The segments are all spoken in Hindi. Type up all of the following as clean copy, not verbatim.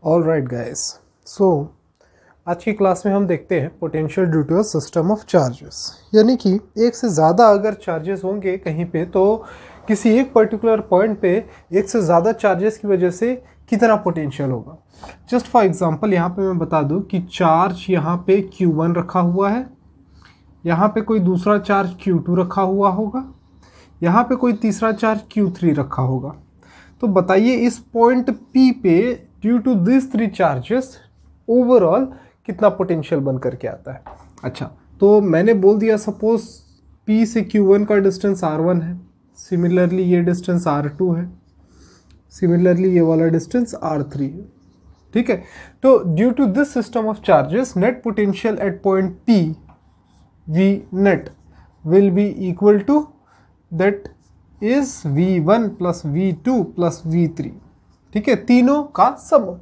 ऑल राइट गाइस, सो आज की क्लास में हम देखते हैं potential due to a system of charges. यानी कि एक से ज़्यादा अगर चार्जेस होंगे कहीं पे तो किसी एक पर्टिकुलर पॉइंट पे एक से ज़्यादा चार्जेस की वजह से कितना पोटेंशियल होगा। जस्ट फॉर एग्जांपल यहाँ पे मैं बता दूँ कि चार्ज यहाँ पे Q1 रखा हुआ है, यहाँ पे कोई दूसरा चार्ज Q2 रखा हुआ होगा, यहाँ पे कोई तीसरा चार्ज Q3 रखा होगा। तो बताइए इस पॉइंट P पे due to this three charges overall कितना पोटेंशियल बन करके आता है। अच्छा, तो मैंने बोल दिया सपोज P से Q1 का डिस्टेंस R1 है, सिमिलरली ये डिस्टेंस R2 है, सिमिलरली ये वाला डिस्टेंस R3 है। ठीक है, तो due to this system of charges net potential at point P V net will be equal to that is V1 plus V2 plus V3। ठीक है, तीनों का सम।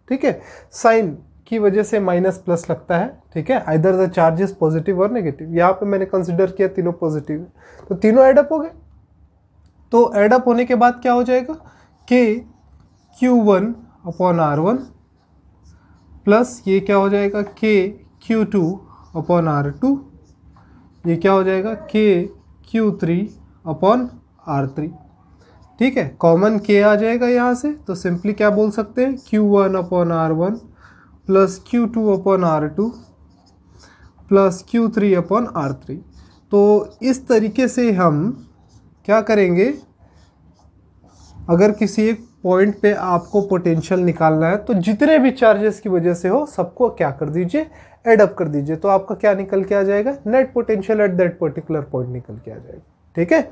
ठीक है, साइन की वजह से माइनस प्लस लगता है। ठीक है, either the charge is positive और नेगेटिव। यहाँ पे मैंने कंसिडर किया तीनों पॉजिटिव है तो तीनों एडअप हो गए। तो एडअप होने के बाद क्या हो जाएगा, K Q1 upon R1 plus ये क्या हो जाएगा K Q2 अपॉन R2, ये क्या हो जाएगा K Q3 अपॉन R3। ठीक है, कॉमन K आ जाएगा यहाँ से, तो सिंपली क्या बोल सकते हैं Q1 upon R1 plus Q2 upon R2 plus Q3 upon R3। तो इस तरीके से हम क्या करेंगे, अगर किसी एक पॉइंट पे आपको पोटेंशियल निकालना है तो जितने भी चार्जेस की वजह से हो सबको क्या कर दीजिए, एड अप कर दीजिए। तो आपका क्या निकल के आ जाएगा, net potential at that particular point निकल के आ जाएगा। ठीक है,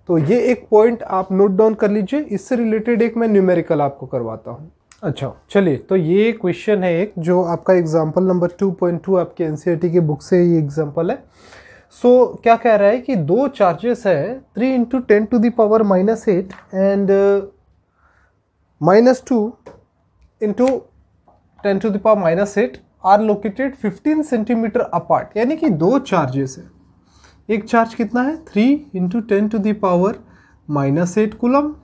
तो ये एक पॉइंट आप नोट डाउन कर लीजिए। इससे रिलेटेड एक मैं न्यूमेरिकल आपको करवाता हूँ। अच्छा चलिए, तो ये क्वेश्चन है एक जो आपका एग्जाम्पल नंबर 2.2 आपके एनसीईआरटी की बुक से ये एग्जाम्पल है। सो क्या कह रहा है कि दो चार्जेस है 3 × 10⁻⁸ and -2 × 10⁻⁸ are located 15 centimetre apart. यानी कि दो चार्जेस है, एक चार्ज कितना है 3 × 10⁻⁸ कूलम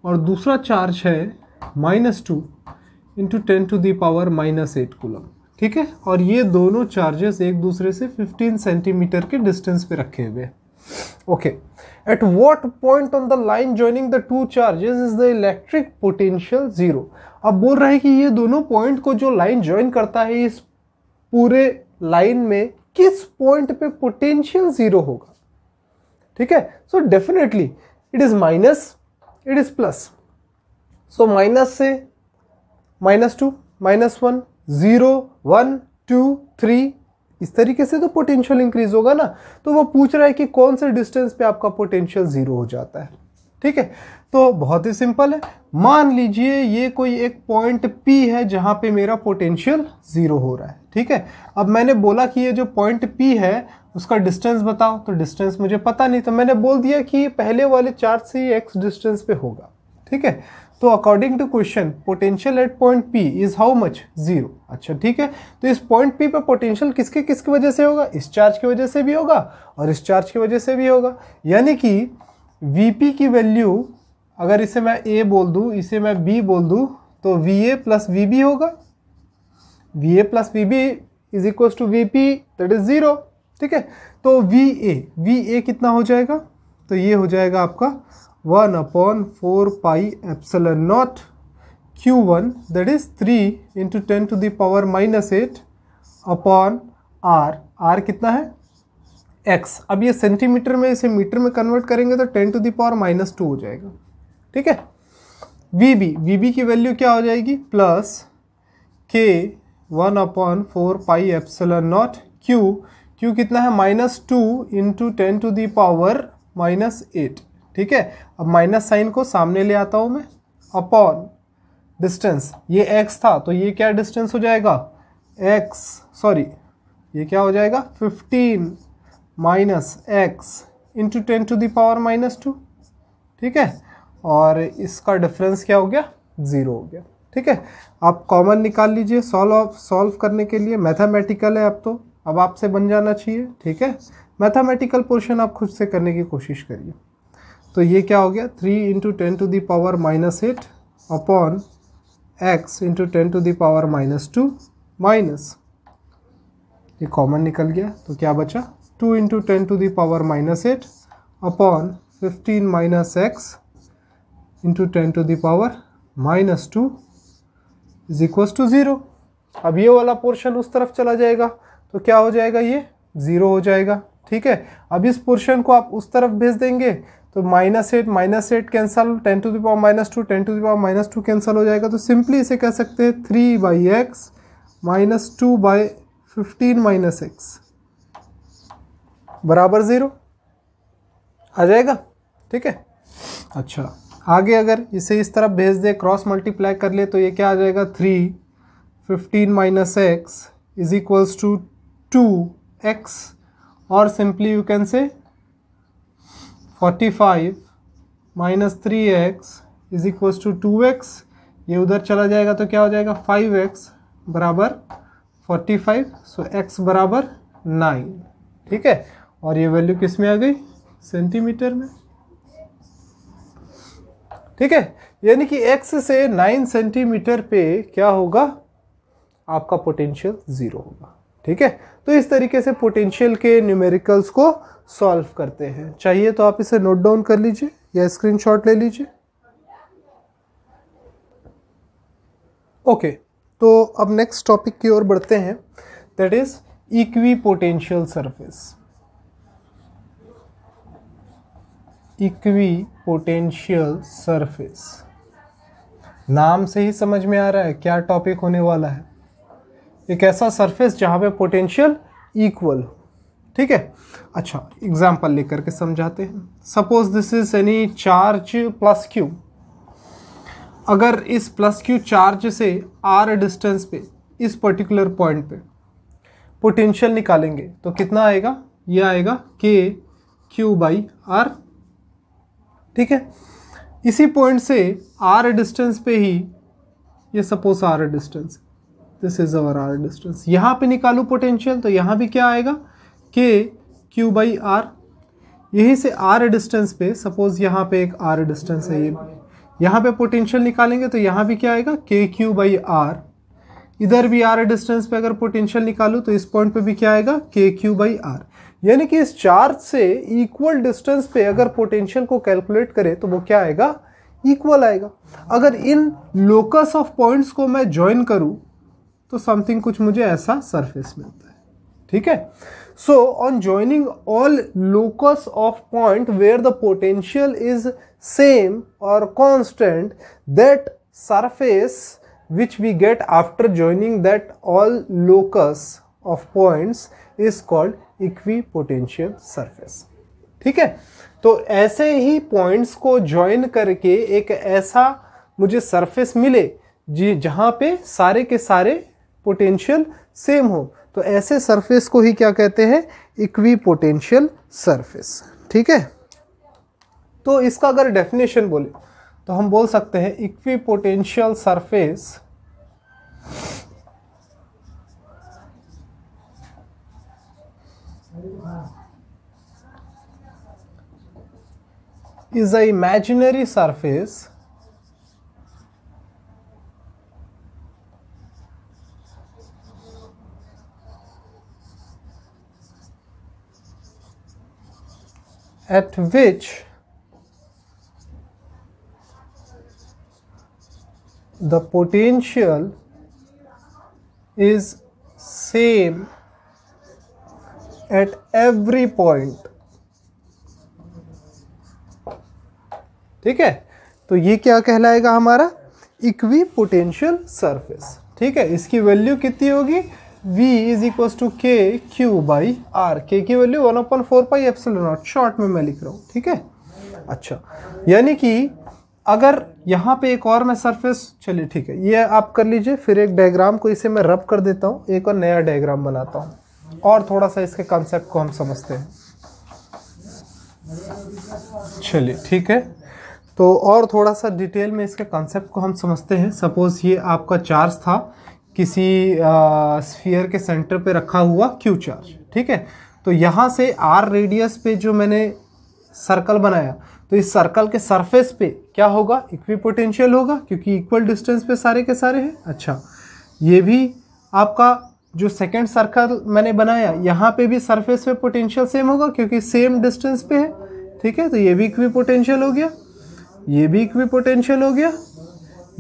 और दूसरा चार्ज है -2 × 10⁻⁸ कूलम। ठीक है, और ये दोनों चार्जेस एक दूसरे से 15 सेंटीमीटर के डिस्टेंस पे रखे हुए हैं। Okay, at what point on the line joining the two charges is the electric potential zero. अब बोल रहा है कि ये दोनों पॉइंट को जो लाइन ज्वाइन करता है इस पूरे लाइन में किस पॉइंट पे पोटेंशियल जीरो होगा। ठीक है, so definitely it is minus, it is plus. So minus से -2 -1 0 1 2 3 इस तरीके से तो पोटेंशियल इंक्रीज होगा ना। तो वो पूछ रहा है कि कौन से डिस्टेंस पे आपका पोटेंशियल जीरो हो जाता है। ठीक है, तो बहुत ही सिंपल है। मान लीजिए ये कोई एक पॉइंट P है जहां पे मेरा पोटेंशियल जीरो हो रहा है। ठीक है, अब मैंने बोला कि ये जो पॉइंट P है उसका डिस्टेंस बताओ, तो डिस्टेंस मुझे पता नहीं, तो मैंने बोल दिया कि पहले वाले चार्ज से ही x डिस्टेंस पे होगा। ठीक है, तो according to question potential at point P is how much, zero. अच्छा ठीक है, तो इस पॉइंट P पे पोटेंशियल किसके किसकी वजह से होगा, इस चार्ज की वजह से भी होगा और इस चार्ज की वजह से भी होगा। यानी कि Vp की वैल्यू अगर इसे मैं A बोल दूं, इसे मैं B बोल दूं, तो VA प्लस VB होगा। VA plus VB is equal to VP that is zero. ठीक है, तो VA कितना हो जाएगा, तो ये हो जाएगा आपका 1/4πε0 Q1 that is 3 × 10⁻⁸ upon R कितना है x। अब ये सेंटीमीटर में इसे मीटर में कन्वर्ट करेंगे तो 10⁻⁻2 हो जाएगा। ठीक है, VB की वैल्यू क्या हो जाएगी, प्लस K 1/4πε0 Q कितना है -2 × 10⁻⁸। ठीक है, अब माइनस साइन को सामने ले आता हूं मैं, अपॉन डिस्टेंस, ये x था तो ये क्या डिस्टेंस हो जाएगा ये क्या हो जाएगा 15 -x × 10⁻⁻2। ठीक है, और इसका डिफरेंस क्या हो गया, जीरो हो गया। ठीक है, आप कॉमन निकाल लीजिए सॉल्व करने के लिए। मैथमेटिकल है अब आपसे बन जाना चाहिए। ठीक है, मैथमेटिकल पोर्शन आप खुद से करने की कोशिश करिए। तो ये क्या हो गया 3 × 10⁻⁸ upon x into 10 to the power -2 minus, ये कॉमन निकल गया तो क्या बचा 2 into 10 to the power -8 upon 15 minus x into 10 to the power -2 is equal to 0। अब ये वाला पोर्शन उस तरफ चला जाएगा तो क्या हो जाएगा, ये 0 हो जाएगा। ठीक है, अब इस पोर्शन को आप उस तरफ भेज देंगे तो -8 cancel, 10 to the power -2 10 to the power -2 cancel हो जाएगा। तो सिंपली इसे कह सकते हैं 3/x - 2/15 - x बराबर 0 आ जाएगा। ठीक है, अच्छा आगे अगर इसे इस तरफ भेज दे, क्रॉस मल्टीप्लाई कर ले तो ये क्या आ जाएगा 3/15 - x is equals to 2x, और simply you can say 45 - 3x is equals to 2x, ये उधर चला जाएगा तो क्या हो जाएगा 5x बराबर 45, सो x बराबर 9। ठीक है, और ये वैल्यू किस में आ गई, सेंटीमीटर में। ठीक है, यानी कि x से 9 सेंटीमीटर पे क्या होगा, आपका पोटेंशियल 0 होगा। ठीक है, तो इस तरीके से पोटेंशियल के न्यूमेरिकल्स को सॉल्व करते हैं। चाहिए तो आप इसे नोट डाउन कर लीजिए या स्क्रीनशॉट ले लीजिए। ओके, तो अब नेक्स्ट टॉपिक की ओर बढ़ते हैं, that is equipotential surface. Equipotential surface, नाम से ही समझ में आ रहा है क्या टॉपिक होने वाला है। एक ऐसा सरफेस जहां पे पोटेंशियल इक्वल हो। ठीक है, अच्छा एग्जांपल लेकर के समझाते हैं। Suppose this is any charge plus Q. अगर इस प्लस क्यू चार्ज से r डिस्टेंस पे इस पर्टिकुलर पॉइंट पे पोटेंशियल निकालेंगे तो कितना आएगा, ये आएगा KQ/r। ठीक है, इसी पॉइंट से r डिस्टेंस पे ही, ये suppose r distance, this is our r distance, यहाँ पे निकालूं पोटेंशियल तो यहाँ भी क्या आएगा KQ/r। यहीं से r डिस्टेंस पे, सपोज यहाँ पे एक r डिस्टेंस है, ये यहाँ पे पोटेंशियल निकालेंगे तो यहाँ भी क्या आएगा KQ/r। इधर भी r डिस्टेंस पे अगर पोटेंशियल निकालूं तो इस पॉइंट पे भी क्या आएगा KQ/r। यानी कि इस चार्ज से इक्वल डिस्टेंस पे अगर पोटेंशियल को कैलकुलेट करें तो वो क्या आएगा, इक्वल आएगा। अगर इन लोकस ऑफ पॉइंट्स को मैं ज्वाइन करूं तो समथिंग कुछ मुझे ऐसा सरफेस मिलता है। ठीक है, so on joining all locus of point where the potential is same और constant, that surface which we get after joining that all locus of points is called equipotential surface. ठीक है, तो ऐसे ही पॉइंट्स को ज्वाइन करके एक ऐसा मुझे सरफेस मिले जी जहां पे सारे के सारे पोटेंशियल सेम हो, तो ऐसे सरफेस को ही क्या कहते हैं, इक्विपोटेंशियल सरफेस। ठीक है, तो इसका अगर डेफिनेशन बोले तो हम बोल सकते हैं equipotential surface is an imaginary surface at which the potential is same at every point। ठीक है, तो ये क्या कहलाएगा हमारा, इक्विपोटेंशियल सरफेस। ठीक है, इसकी वैल्यू कितनी होगी, V is equal to KQ/r। K की वैल्यू 1/4πε0, शॉर्ट में मैं लिख रहा हूँ। ठीक है, अच्छा यानी कि अगर यहाँ पे एक और मैं सरफेस, चलिए ठीक है ये आप कर लीजिए, फिर एक डायग्राम को इसे मैं रब कर देता हूँ, एक और नया डायग्राम बनाता हूँ और थोड़ा सा इसके कॉन्सेप्ट को हम समझते हैं। चलिए ठीक है, तो और थोड़ा सा डिटेल में इसके कॉन्सेप्ट को हम समझते हैं। सपोज ये आपका चार्ज था किसी स्फीयर के सेंटर पे रखा हुआ Q चार्ज। ठीक है, तो यहाँ से R रेडियस पे जो मैंने सर्कल बनाया, तो इस सर्कल के सरफेस पे क्या होगा, इक्विपोटेंशियल होगा, क्योंकि इक्वल डिस्टेंस पे सारे के सारे हैं। अच्छा, ये भी आपका जो सेकेंड सर्कल मैंने बनाया, यहाँ पे भी सरफेस पे पोटेंशियल सेम होगा, क्योंकि सेम डिस्टेंस पे है। ठीक है, तो ये भी इक्विपोटेंशियल हो गया, ये भी इक्विपोटेंशियल हो गया,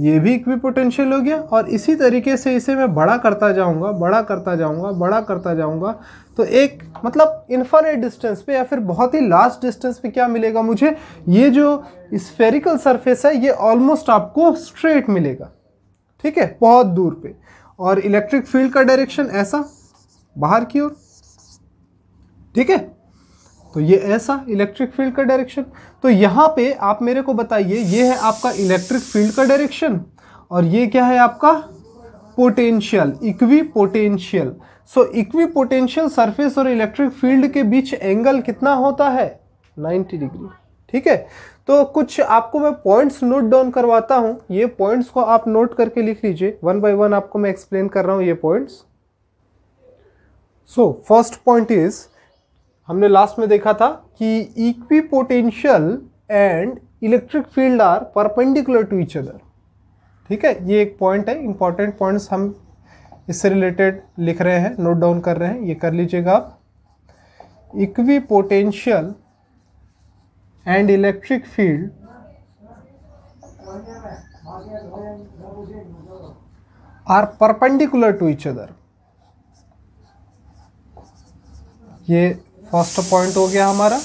ये भी इक्विपोटेंशियल हो गया। और इसी तरीके से इसे मैं बड़ा करता जाऊंगा, बड़ा करता जाऊंगा, बड़ा करता जाऊंगा, तो एक मतलब इन्फिनिट डिस्टेंस पे या फिर बहुत ही लास्ट डिस्टेंस पे क्या मिलेगा मुझे, ये जो स्फेरिकल सरफेस है ये ऑलमोस्ट आपको स्ट्रेट मिलेगा। ठीक है, बहुत दूर पे। और इलेक्ट्रिक फील्ड का डायरेक्शन ऐसा बाहर की ओर। ठीक है, तो ये ऐसा इलेक्ट्रिक फील्ड का डायरेक्शन। तो यहाँ पे आप मेरे को बताइए, ये है आपका इलेक्ट्रिक फील्ड का डायरेक्शन और ये क्या है आपका पोटेंशियल, इक्वी पोटेंशियल। सो इक्वी पोटेंशियल सरफेस और इलेक्ट्रिक फील्ड के बीच एंगल कितना होता है, 90 डिग्री। ठीक है, तो कुछ आपको मैं पॉइंट्स नोट डाउन करवाता हूं, ये पॉइंट्स को आप नोट करके लिख लीजिए, वन बाय वन आपको मैं एक्सप्लेन कर रहा हूं ये points. So first point is, हमने लास्ट में देखा था कि equipotential and electric field are perpendicular to each other. ठीक है, ये एक पॉइंट है, इंपॉर्टेंट पॉइंट्स हम इससे रिलेटेड लिख रहे हैं, नोट डाउन कर रहे हैं, ये कर लीजिएगा आप। Equipotential and electric field are perpendicular to each other. ये फर्स्ट पॉइंट हो गया हमारा।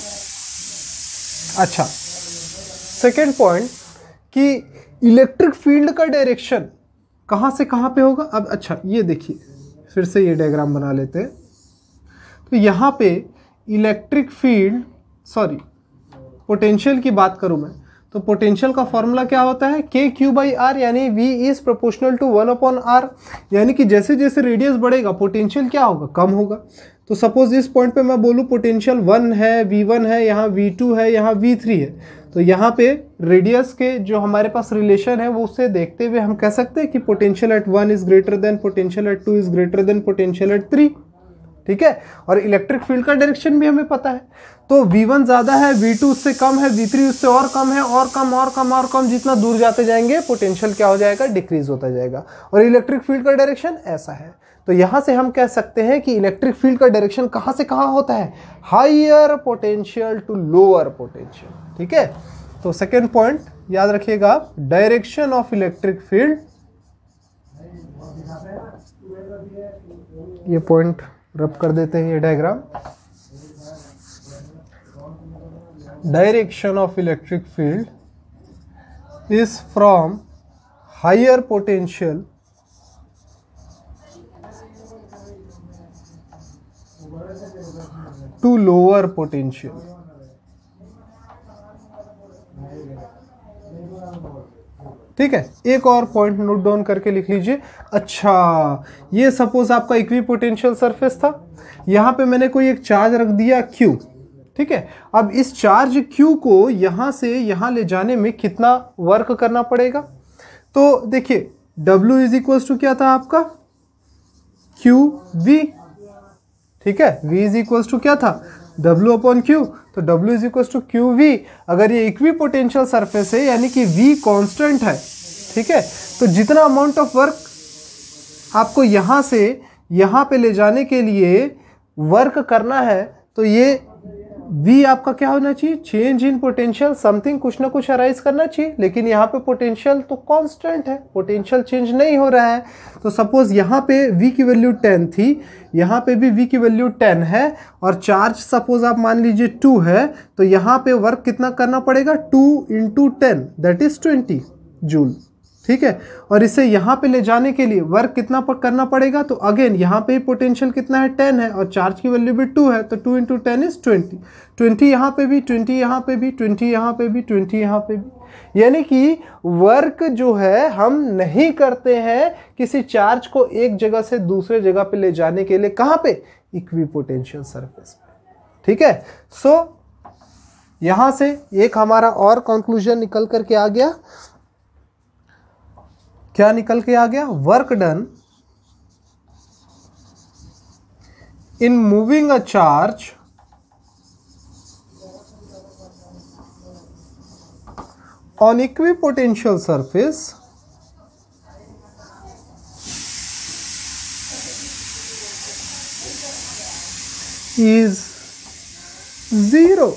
अच्छा, सेकेंड पॉइंट कि इलेक्ट्रिक फील्ड का डायरेक्शन कहाँ से कहाँ पे होगा। अब अच्छा, ये देखिए, फिर से ये डायग्राम बना लेते हैं। तो यहाँ पे इलेक्ट्रिक फील्ड, सॉरी पोटेंशियल की बात करूँ मैं, तो पोटेंशियल का फॉर्मूला क्या होता है, के क्यू बाई आर, यानी v is proportional to 1/r। यानी कि जैसे जैसे रेडियस बढ़ेगा पोटेंशियल क्या होगा, कम होगा। तो सपोज इस पॉइंट पे मैं बोलूँ पोटेंशियल 1 है, v1 है, यहाँ v2 है, यहाँ v3 है, तो यहाँ पे रेडियस के जो हमारे पास रिलेशन है वो उससे देखते हुए हम कह सकते हैं कि potential at 1 is greater than potential at 2 is greater than potential at 3। ठीक है, और इलेक्ट्रिक फील्ड का डायरेक्शन भी हमें पता है, तो v1 ज्यादा है, v2 उससे कम है, v3 उससे और कम है, और कम और कम और कम, जितना दूर जाते जाएंगे पोटेंशियल क्या हो जाएगा, डिक्रीज होता जाएगा। और इलेक्ट्रिक फील्ड का डायरेक्शन ऐसा है। तो यहां से हम कह सकते हैं कि इलेक्ट्रिक फील्ड का डायरेक्शन कहां से कहां होता है, higher potential to lower potential. ठीक है, तो सेकेंड पॉइंट याद रखिएगा आप, डायरेक्शन ऑफ इलेक्ट्रिक फील्ड, ये पॉइंट रब कर देते हैं, ये diagram. Direction of electric field is from higher potential to lower potential. ठीक है, एक और पॉइंट नोट डाउन करके लिख लीजिए। अच्छा, ये सपोज आपका इक्विपोटेंशियल सरफेस था, यहां पे मैंने कोई एक चार्ज रख दिया Q। ठीक है, अब इस चार्ज Q को यहां से यहां ले जाने में कितना वर्क करना पड़ेगा, तो देखिए W इज इक्वल टू क्या था आपका, QV। ठीक है, V इज इक्वल टू क्या था, W अपॉन Q, तो W is equal to QV। अगर ये इक्विपोटेंशियल सरफेस है यानी कि V कांस्टेंट है। ठीक है, तो जितना अमाउंट ऑफ वर्क आपको यहां से यहां पे ले जाने के लिए वर्क करना है, तो ये V आपका क्या होना चाहिए, चेंज इन पोटेंशियल, समथिंग कुछ ना कुछ अराइज करना चाहिए। लेकिन यहाँ पे पोटेंशियल तो कांस्टेंट है, पोटेंशियल चेंज नहीं हो रहा है। तो सपोज यहाँ पे V की वैल्यू 10 थी, यहाँ पे भी V की वैल्यू 10 है, और चार्ज सपोज आप मान लीजिए 2 है, तो यहाँ पे वर्क कितना करना पड़ेगा, 2 × 10 दैट इज 20 जूल। ठीक है, और इसे यहाँ पे ले जाने के लिए वर्क कितना करना पड़ेगा, तो अगेन यहाँ पे पोटेंशियल कितना है, 10 है, और चार्ज की वैल्यू भी 2 है, तो 2 × 10 इज 20। 20 यहाँ पे भी, 20 यहाँ पे भी, 20 यहाँ पे भी, 20 यहाँ पे भी। यानी कि वर्क जो है हम नहीं करते हैं किसी चार्ज को एक जगह से दूसरे जगह पे ले जाने के लिए, कहाँ पे, इक्विपोटेंशियल सरफेस पे। ठीक है, सो यहां से एक हमारा और कंक्लूजन निकल करके आ गया, क्या निकल के आ गया, work done in moving a charge on equipotential surface is 0.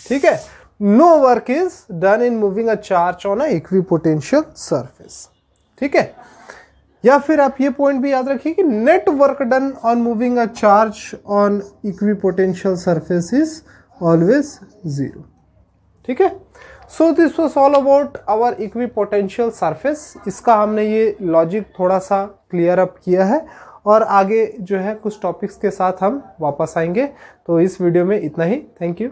ठीक है, no work is done in moving a charge on a equipotential surface. ठीक है, या फिर आप ये पॉइंट भी याद रखिए कि net work done on moving a charge on equipotential surface is always 0. ठीक है, so this was all about our equipotential surface. इसका हमने ये लॉजिक थोड़ा सा क्लियर अप किया है और आगे जो है कुछ टॉपिक्स के साथ हम वापस आएंगे. तो इस वीडियो में इतना ही. Thank you.